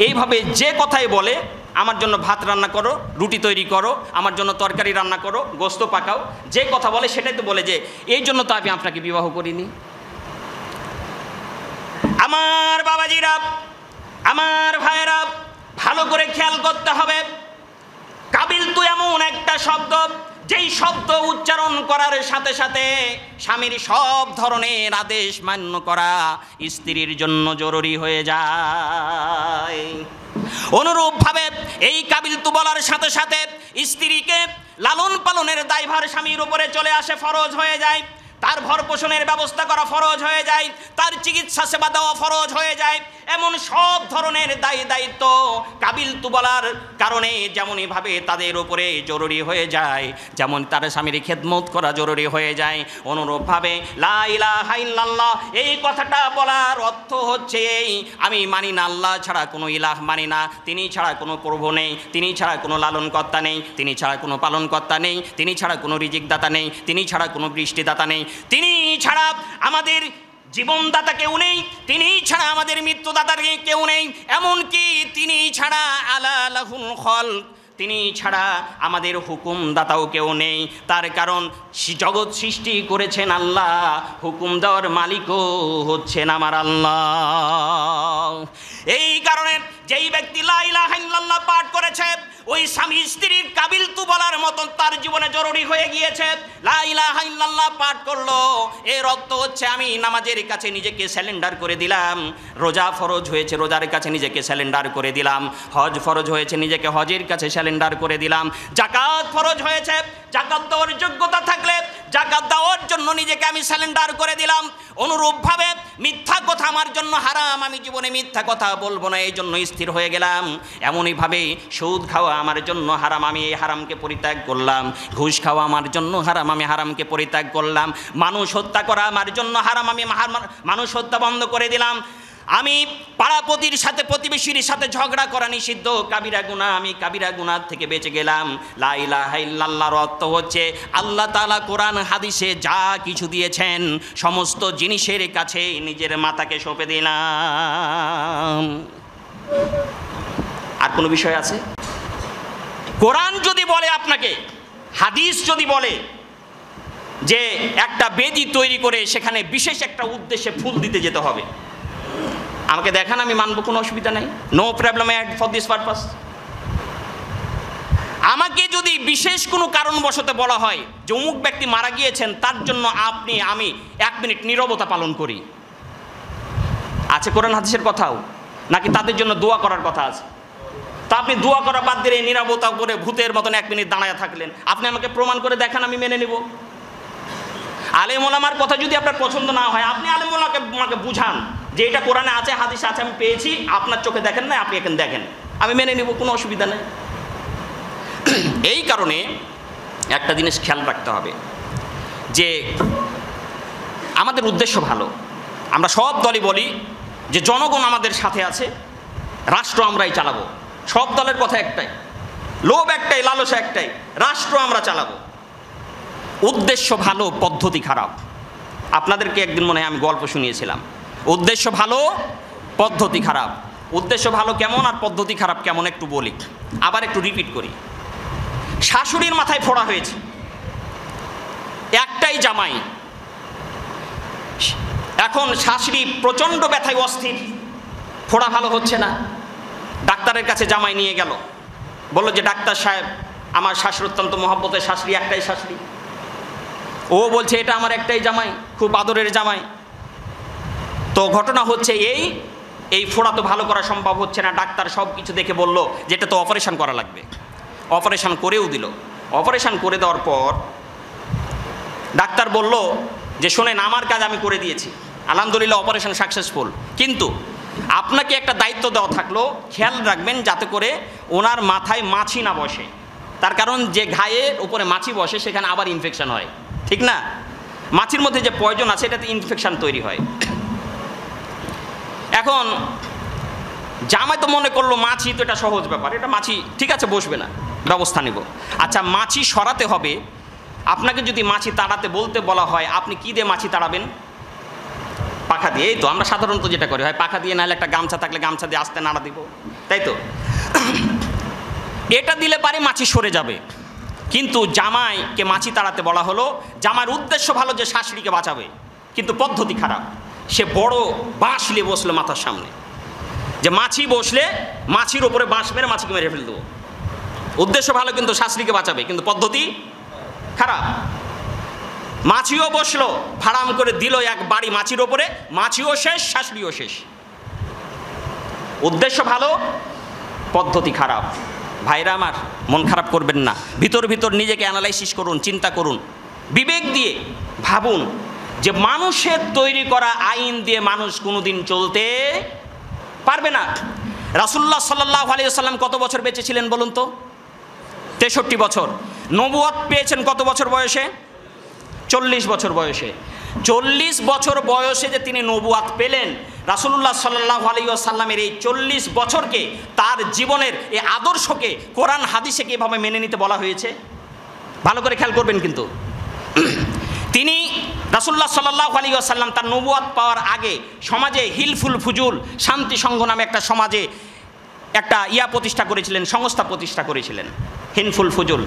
এইভাবে যে কথাই বলে, আমার জন্য ভাত রান্না করো, রুটি তৈরি করো, আমার জন্য তরকারি রান্না করো, গোস্ত পাকাও, যে কথা বলে সেটাই তো বলে যে এই জন্য তো আমি আপনাকে বিবাহ করিনি। আমার বাবাজিরা, আমার ভাইয়েরা, ভালো করে খেয়াল করতে হবে। কাবিলতু এমন একটা শব্দ যেই শব্দ উচ্চারণ করার সাথে সাথে স্বামীর সব ধরনের আদেশ মান্য করা স্ত্রীর জন্য জরুরি হয়ে যায়। অনুরূপভাবে এই কাবিলতু বলার সাথে সাথে স্ত্রীকে লালন পালনের দায়ভার স্বামীর উপরে চলে আসে, ফরজ হয়ে যায়। তার ভরণপোষণের ব্যবস্থা করা ফরজ হয়ে যায়, তার চিকিৎসা সেবা দেওয়া ফরজ হয়ে যায়। এমন সব ধরনের দায়িত্ব কাবিলতু বলার কারণে যেমনইভাবে তাদের উপরে জরুরি হয়ে যায়, যেমন তার স্বামীর খেদমত করা জরুরি হয়ে যায়। অনুরূপভাবে লা ইলাহা ইল্লাল্লাহ এই কথাটা বলার অর্থ হচ্ছে এই, আমি মানি না আল্লাহ ছাড়া কোনো ইলাহ মানি না, তিনি ছাড়া কোনো প্রভু নেই, তিনি ছাড়া কোনো লালনকর্তা নেই, তিনি ছাড়া কোনো পালনকর্তা নেই, তিনি ছাড়া কোনো রিজিকদাতা নেই, তিনি ছাড়া কোনো বৃষ্টিদাতা নেই, তিনি ছাড়া আমাদের জীবনদাতা কেউ নেই, তিনি ছাড়া আমাদের মৃত্যুদাতা কেউ নেই, এমনকি তিনি ছাড়া আলা লাহুল খলক, তিনি ছাড়া আমাদের হুকুমদাতাও কেউ নেই। তার কারণ জগৎ সৃষ্টি করেছেন আল্লাহ, হুকুম দেওয়ার মালিকও হচ্ছেন আমার আল্লাহ। এই কারণে যেই ব্যক্তি লা ইলাহা ইল্লাল্লাহ পাঠ করেছে ওই স্বামী স্ত্রীর কাবিলতু বলার মতন তার জীবনে জরুরি হয়ে গিয়েছে। লা ইলাহা ইল্লাল্লাহ পাঠ করলো, এর অর্থ হচ্ছে আমি নামাজের কাছে নিজেকে স্যালেন্ডার করে দিলাম, রোজা ফরজ হয়েছে রোজার কাছে নিজেকে স্যালেন্ডার করে দিলাম, হজ ফরজ হয়েছে নিজেকে হজের কাছে স্যালেন্ডার করে দিলাম, জাকাত ফরজ হয়েছে জাকাত দেওয়ার যোগ্যতা থাকলে জাকাত দেওয়ার জন্য নিজেকে আমি স্যালেন্ডার করে দিলাম। অনুরূপভাবে মিথ্যা কথা আমার জন্য হারাম, আমি জীবনে মিথ্যা কথা বলবো না, এই জন্য স্থির হয়ে গেলাম। এমনইভাবে সুদ খাওয়া আমার জন্য হারাম, আমি এই হারামকে পরিত্যাগ করলাম। ঘুষ খাওয়া আমার জন্য হারাম, আমি হারামকে পরিত্যাগ করলাম। মানুষ হত্যা করা আমার জন্য হারাম, আমি মানুষ হত্যা বন্ধ করে দিলাম। আমি পাড়াপতির সাথে প্রতিবেশীর সাথে ঝগড়া করা নিষিদ্ধ, কাবিরা গুনাহ, আমি কাবিরা গুনাহ থেকে বেঁচে গেলাম। লা ইলাহা ইল্লাল্লাহর অর্থ হচ্ছে আল্লাহ তাআলা কোরআন হাদিসে যা কিছু দিয়েছেন সমস্ত জিনিসের কাছে নিজের মাথাকে সঁপে দিলাম। আর কোনো বিষয় আছে? কোরআন যদি বলে আপনাকে, হাদিস যদি বলে যে একটা বেদি তৈরি করে সেখানে বিশেষ একটা উদ্দেশ্যে ফুল দিতে যেতে হবে, আমাকে দেখান, আমি মানবো, কোনো অসুবিধা নেই, no problem at for this purpose. আমাকে যদি বিশেষ কোনো কারণবশত বলা হয় যে অমুক ব্যক্তি মারা গিয়েছেন, তার জন্য আমি 1 মিনিট নীরবতা পালন করি, আছে কোরআন হাদিসের কথাও, নাকি তাদের জন্য দোয়া করার কথা আছে? তা আপনি দোয়া করা বাদ দিয়ে নীরবতা করে ভূতের মতন 1 মিনিট দাঁড়ায় থাকলেন, আপনি আমাকে প্রমাণ করে দেখান, আমি মেনে নেব। আলেম ওলামার কথা যদি আপনার পছন্দ না হয়, আপনি আলেম ওলামাকে বুঝান যে এটা কোরআনে আছে, হাদিসে আছে, আমি পেয়েছি, আপনার চোখে দেখেন না, আপনি এখানে দেখেন, আমি মেনে নিব, কোনো অসুবিধা নেই। এই কারণে একটা জিনিস খেয়াল রাখতে হবে যে আমাদের উদ্দেশ্য ভালো। আমরা সব দলই বলি যে জনগণ আমাদের সাথে আছে, রাষ্ট্র আমরাই চালাবো। সব দলের কথা একটাই, লোভ একটাই, লালসা একটাই, রাষ্ট্র আমরা চালাবো। উদ্দেশ্য ভালো, পদ্ধতি খারাপ। আপনাদেরকে একদিন মনে হয় আমি গল্প শুনিয়েছিলাম, উদ্দেশ্য ভালো পদ্ধতি খারাপ। উদ্দেশ্য ভালো কেমন আর পদ্ধতি খারাপ কেমন একটু বলি, আবার একটু রিপিট করি। শাশুড়ির মাথায় ফোড়া হয়েছে, একটাই জামাই, এখন শাশুড়ি প্রচণ্ড ব্যথায় অস্থির, ফোড়া ভালো হচ্ছে না, ডাক্তারের কাছে জামাই নিয়ে গেল, বলল যে ডাক্তার সাহেব আমার শাশুড়ি অত্যন্ত মহব্বতের শাশুড়ি, একটাই শাশুড়ি। ও বলছে এটা আমার একটাই জামাই, খুব আদরের জামাই। তো ঘটনা হচ্ছে এই ফোড়া তো ভালো করা সম্ভব হচ্ছে না। ডাক্তার সব কিছু দেখে বলল যে এটা তো অপারেশন করা লাগবে। অপারেশন করেও দিল। অপারেশন করে দেওয়ার পর ডাক্তার বলল যে শোনেন, আমার কাজ আমি করে দিয়েছি, আলহামদুলিল্লাহ অপারেশন সাকসেসফুল, কিন্তু আপনাকে একটা দায়িত্ব দেওয়া থাকলো, খেয়াল রাখবেন যাতে করে ওনার মাথায় মাছি না বসে। তার কারণ যে ঘায়ের উপরে মাছি বসে সেখানে আবার ইনফেকশন হয়, ঠিক না? মাছির মধ্যে যে পয়জন আছে এটাতে ইনফেকশন তৈরি হয়। এখন জামাই তো মনে করলো মাছি তো এটা সহজ ব্যাপার, এটা মাছি ঠিক আছে বসবে না, ব্যবস্থা নেব। আচ্ছা, মাছি সরাতে হবে। আপনাকে যদি মাছি তাড়াতে বলতে বলা হয়, আপনি কি দিয়ে মাছি তাড়াবেন? পাখা দিয়ে। এই তো আমরা সাধারণত যেটা করি, হয় পাখা দিয়ে, নাহলে একটা গামছা থাকলে গামছা দিয়ে আস্তে নাড়া দিব, তাই তো? এটা দিলে পারে মাছি সরে যাবে। কিন্তু জামাইকে মাছি তাড়াতে বলা হলো, জামাইয়ের উদ্দেশ্য ভালো যে শাশুড়িকে বাঁচাবে, কিন্তু পদ্ধতি খারাপ। সে বড় বাঁশ নিয়ে বসলো মাথার সামনে, যে মাছি বসলে মাছির ওপরে বাঁশ মেরে মাছিকে মেরে ফেলে দেবো। উদ্দেশ্য ভালো কিন্তু শাশুড়িকে বাঁচাবে, কিন্তু পদ্ধতি খারাপ। মাছিও বসলো, ফাড়াম করে দিল এক বাড়ি মাছির ওপরে, মাছিও শেষ, শাশুড়িও শেষ। উদ্দেশ্য ভালো, পদ্ধতি খারাপ। ভাইরা আমার, মন খারাপ করবেন না, ভিতর ভিতর নিজেকে অ্যানালাইসিস করুন, চিন্তা করুন, বিবেক দিয়ে ভাবুন যে মানুষের তৈরি করা আইন দিয়ে মানুষ কোনোদিন চলতে পারবে না। রাসূলুল্লাহ সাল্লাল্লাহু আলাইহি ওয়াসাল্লাম কত বছর বেঁচে ছিলেন বলুন তো? 63 বছর। নবুয়ত পেয়েছেন কত বছর বয়সে? 40 বছর বয়সে। 40 বছর বয়সে যে তিনি নবুয়ত পেলেন, রাসূলুল্লাহ সাল্লাল্লাহু আলাইহি ওয়াসাল্লামের এই 40 বছরকে, তার জীবনের এই আদর্শকে কোরআন হাদিসে কিভাবে মেনে নিতে বলা হয়েছে ভালো করে খেয়াল করবেন। কিন্তু তিনি রাসূলুল্লাহ সাল্লাল্লাহু আলাইহি ওয়াসাল্লাম তার নবুয়ত পাওয়ার আগে সমাজে হিলফুল ফুজুল শান্তি সংঘ নামে একটা সমাজে একটা প্রতিষ্ঠা করেছিলেন, সংস্থা প্রতিষ্ঠা করেছিলেন, হিলফুল ফুজুল।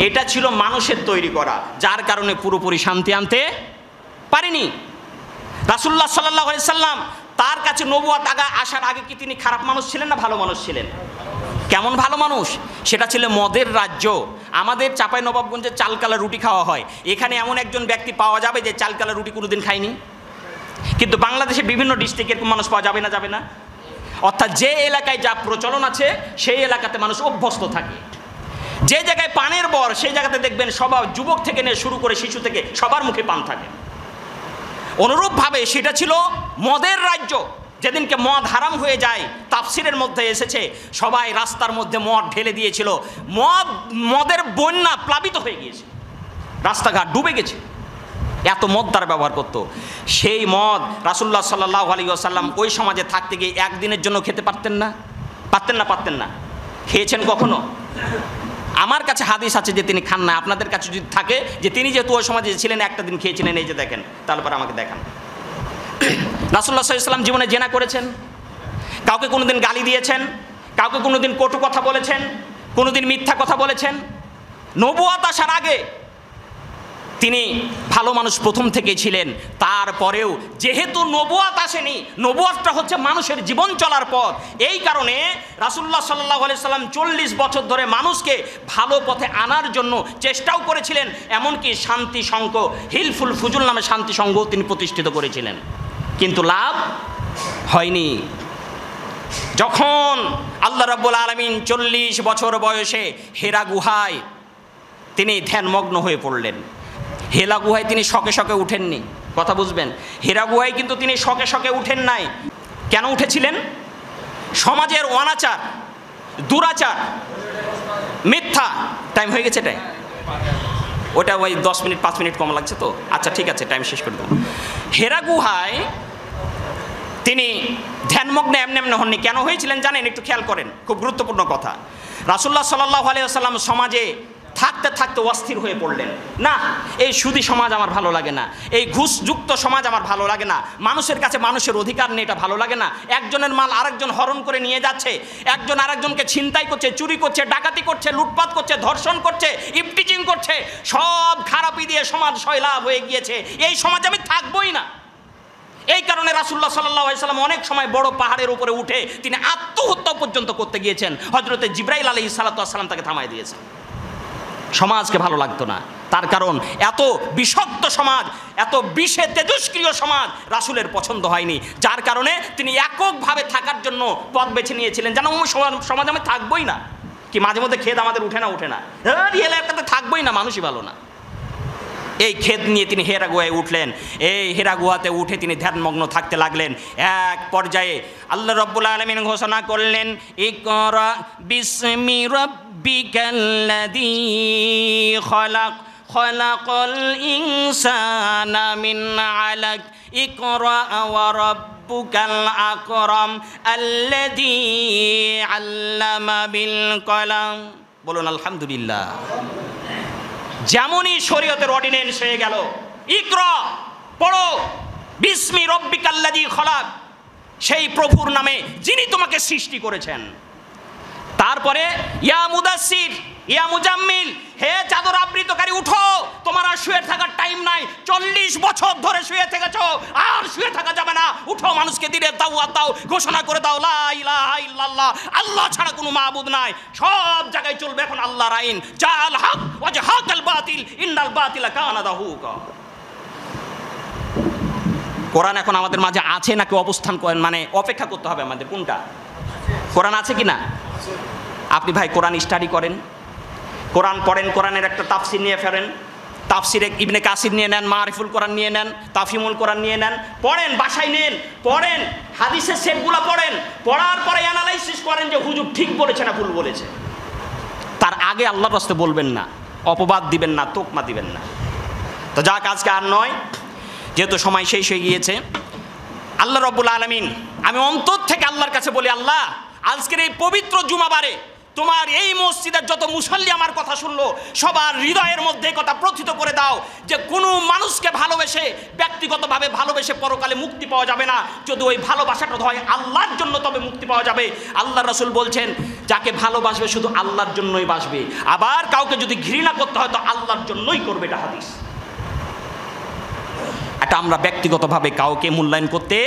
এটা ছিল মানুষের তৈরি করা, যার কারণে পুরোপুরি শান্তি আনতে পারেনি। রাসূলুল্লাহ সাল্লাল্লাহু আলাইহি ওয়াসাল্লাম তার কাছে নবুয়ত আসার আগে কি তিনি খারাপ মানুষ ছিলেন না ভালো মানুষ ছিলেন? কেমন ভালো মানুষ? সেটা ছিল মদের রাজ্য। আমাদের চাঁপাইনবাবগঞ্জে চালকালা রুটি খাওয়া হয়, এখানে এমন একজন ব্যক্তি পাওয়া যাবে যে চালকালা রুটি কোনোদিন খায়নি? কিন্তু বাংলাদেশে বিভিন্ন ডিস্ট্রিক্টে এরকম মানুষ পাওয়া যাবে না, যাবে না? অর্থাৎ যে এলাকায় যা প্রচলন আছে সেই এলাকাতে মানুষ অভ্যস্ত থাকে। যে জায়গায় পানের বর, সেই জায়গাতে দেখবেন সবার, যুবক থেকে নিয়ে শুরু করে শিশু থেকে সবার মুখে পান থাকে। অনুরূপভাবে সেটা ছিল মদের রাজ্য। যেদিনকে মদ হারাম হয়ে যায়, তাফসিরের মধ্যে এসেছে সবাই রাস্তার মধ্যে মদ ঢেলে দিয়েছিল, মদের বন্যা প্লাবিত হয়ে গিয়েছে, রাস্তাঘাট ডুবে গেছে, এত মদ তারা ব্যবহার করত। সেই মদ রাসূলুল্লাহ সাল্লাল্লাহু আলাইহি ওয়াসাল্লাম ওই সমাজে থাকতে গিয়ে একদিনের জন্য খেতে পারতেন না? পারতেন না। খেয়েছেন কখনো? আমার কাছে হাদিস আছে যে তিনি খান না। আপনাদের কাছে যদি থাকে যে তিনি যেহেতু ওই সমাজে ছিলেন একটা দিন খেয়েছিলেন, এই যে দেখেন, তাহলে পরে আমাকে দেখান। রাসূলুল্লাহ সাল্লাল্লাহু আলাইহি ওয়াসাল্লাম জীবনে জেনা করেছেন? কাউকে কোনোদিন গালি দিয়েছেন? কাউকে কোনোদিন কটু কথা বলেছেন? কোনোদিন মিথ্যা কথা বলেছেন? নবুয়ত আসার আগে তিনি ভালো মানুষ প্রথম থেকে ছিলেন। তারপরেও যেহেতু নবুয়ত আসেনি, নবুয়তটা হচ্ছে মানুষের জীবন চলার পথ, এই কারণে রাসূলুল্লাহ সাল্লাল্লাহু আলাইহি ওয়াসাল্লাম 40 বছর ধরে মানুষকে ভালো পথে আনার জন্য চেষ্টাও করেছিলেন। এমনকি শান্তি সংঘ, হিলফুল ফুজুল নামে শান্তি সংঘও তিনি প্রতিষ্ঠিত করেছিলেন, কিন্তু লাভ হয়নি। যখন আল্লাহ রাব্বুল আলামিন 40 বছর বয়সে হেরা গুহায় তিনি ধ্যানমগ্ন হয়ে পড়লেন। হেরা গুহায় তিনি শকে শকে উঠেননি, কথা বুঝবেন। হেরা গুহায় কিন্তু তিনি শকে শকে উঠেন নাই। কেন উঠেছিলেন? সমাজের অনাচার, দুরাচার, মিথ্যা। টাইম হয়ে গেছে, টাইম ওটা ওই 10 মিনিট 5 মিনিট কম লাগছে তো, আচ্ছা ঠিক আছে, টাইম শেষ করে দেবো। হেরা গুহায় তিনি ধ্যানমগ্ন এমনি হননি। কেন হয়েছিলেন জানেন? একটু খেয়াল করেন, খুব গুরুত্বপূর্ণ কথা। রাসূলুল্লাহ সাল্লাল্লাহু আলাইহি ওয়াসাল্লাম সমাজে থাকতে থাকতে অস্থির হয়ে পড়লেন। না, এই সুদী সমাজ আমার ভালো লাগে না, এই ঘুষযুক্ত সমাজ আমার ভালো লাগে না, মানুষের কাছে মানুষের অধিকার নেই, এটা ভালো লাগে না। একজনের মাল আরেকজন হরণ করে নিয়ে যাচ্ছে, একজন আরেকজনকে ছিনতাই করছে, চুরি করছে, ডাকাতি করছে, লুটপাট করছে, ধর্ষণ করছে, ইফটিজিং করছে, সব খারাপি দিয়ে সমাজ সয়লাভ হয়ে গিয়েছে। এই সমাজে আমি থাকবই না। এই কারণে রাসূলুল্লাহ সাল্লাল্লাহু আলাইহি ওয়াসাল্লাম অনেক সময় বড় পাহাড়ের উপরে উঠে তিনি আত্মহত্যা পর্যন্ত করতে গিয়েছেন। হযরতে জিবরাইল আলাইহিস সালাতু ওয়াস সালাম তাকে থামায় দিয়েছেন। সমাজকে ভালো লাগতো না, তার কারণ এত বিষাক্ত সমাজ, এত বিষে তেজস্ক্রিয় সমাজ রাসূলের পছন্দ হয়নি, যার কারণে তিনি এককভাবে থাকার জন্য পথ বেছে নিয়েছিলেন। যেন ওই সমাজ আমি থাকবই না। কি মাঝে মধ্যে খেদ আমাদের উঠে না, এলাকাতে থাকবই না, মানুষই ভালো না। এই খেদ নিয়ে তিনি হেরা গুহায় উঠলেন। এই হেরা গুহাতে উঠে তিনি ধ্যানমগ্ন থাকতে লাগলেন। এক পর্যায়ে আল্লাহ রাব্বুল আলামিন ঘোষণা করলেন, ইকরা বিসমি রাব্বিকাল্লাযী খলাক খলাকাল ইনসানা মিন আলাক ইকরা ওয়া রাব্বুকাল আকরাম আল্লাযী আল্লামা বিল কলম। বলুন আলহামদুলিল্লাহ। যেমনই শরীয়তের অর্ডিনেন্স হয়ে গেল, ইকরা পড়ো, বিসমি রব্বিকাল্লাযী খলাক, সেই প্রভুর নামে যিনি তোমাকে সৃষ্টি করেছেন। তারপরে ইয়া মুদাসসির, ইয়া মুজাম্মিল, হে চাদর আবৃতকারী উঠো, তোমার আর শুয়ে থাকার টাইম নাই, 40 বছর ধরে শুয়ে থেকেছো, আর শুয়ে থাকা যাবে না, উঠো মানুষকে দিনের দাওয়াত দাও, ঘোষণা করে দাও লা ইলাহা ইল্লাল্লাহ, আল্লাহ ছাড়া কোনো মাবুদ নাই, সব জায়গায় চলবে এখন আল্লাহর আইন, জাল হক ওয়া জাহাকাল বাতিল ইন্নাল বাতিলা কানা যাহুকা। কোরআন এখন আমাদের মাঝে আছে নাকি অবস্থান করেন, মানে অপেক্ষা করতে হবে আমাদের, কোনটা? কোরআন আছে কি না? আপনি ভাই কোরআন স্টাডি করেন, কোরআন পড়েন, কোরআনের একটা তাফসির নিয়ে ফেরেন, তাফসিরে ইবনে কাসির নিয়ে নেন, মারিফুল কোরআন নিয়ে নেন, তাফহিমুল কোরআন নিয়ে নেন, পড়েন, বাসায় নেন, পড়েন, হাদিসের সেটগুলো পড়েন, পড়ার পরে অ্যানালাইসিস করেন যে হুজুর ঠিক বলেছে না ভুল বলেছে। তার আগে আল্লাহর রাস্তে বলবেন না, অপবাদ দিবেন না, তোকমা দিবেন না। তো যাক, আজকে আর নয়, যেহেতু সময় শেষ হয়ে গিয়েছে। আল্লাহ রাব্বুল আলামিন, আমি অন্তর থেকে আল্লাহর কাছে বলি, আল্লাহ আজকের এই পবিত্র জুমাবারে তোমার এই মসজিদের যত মুসল্লি আমার কথা শুনলো, সবার হৃদয়ের মধ্যে কথা প্রথিত করে দাও যে কোনো মানুষকে ভালোবেসে, ব্যক্তিগতভাবে ভালোবেসে পরকালে মুক্তি পাওয়া যাবে না, যদি ওই ভালোবাসাটা হয় আল্লাহর জন্য তবে মুক্তি পাওয়া যাবে। আল্লাহ রাসূল বলছেন, যাকে ভালোবাসবে শুধু আল্লাহর জন্যই বাসবে, আবার কাউকে যদি ঘৃণা করতে হয় তো আল্লাহর জন্যই করবে, এটা হাদিস। এটা আমরা ব্যক্তিগতভাবে কাউকে মূল্যায়ন করতে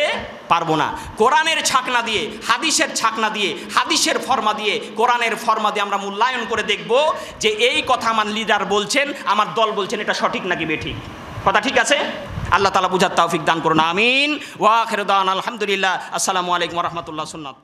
পারবো না। কোরআনের ছাকনা দিয়ে, হাদিসের ছাকনা দিয়ে, হাদিসের ফরমা দিয়ে, কোরআনের ফরমা দিয়ে আমরা মূল্যায়ন করে দেখব যে এই কথা আমার লিডার বলছেন, আমার দল বলছেন, এটা সঠিক নাকি বেঠিক। কথা ঠিক আছে? আল্লাহ তাআলা বুঝার তৌফিক দান করুন, আমিন। ওয়া আখিরু দাওয়ানা আলহামদুলিল্লাহ। আসসালামু আলাইকুম ওয়া রাহমাতুল্লাহ। সুন্নাত।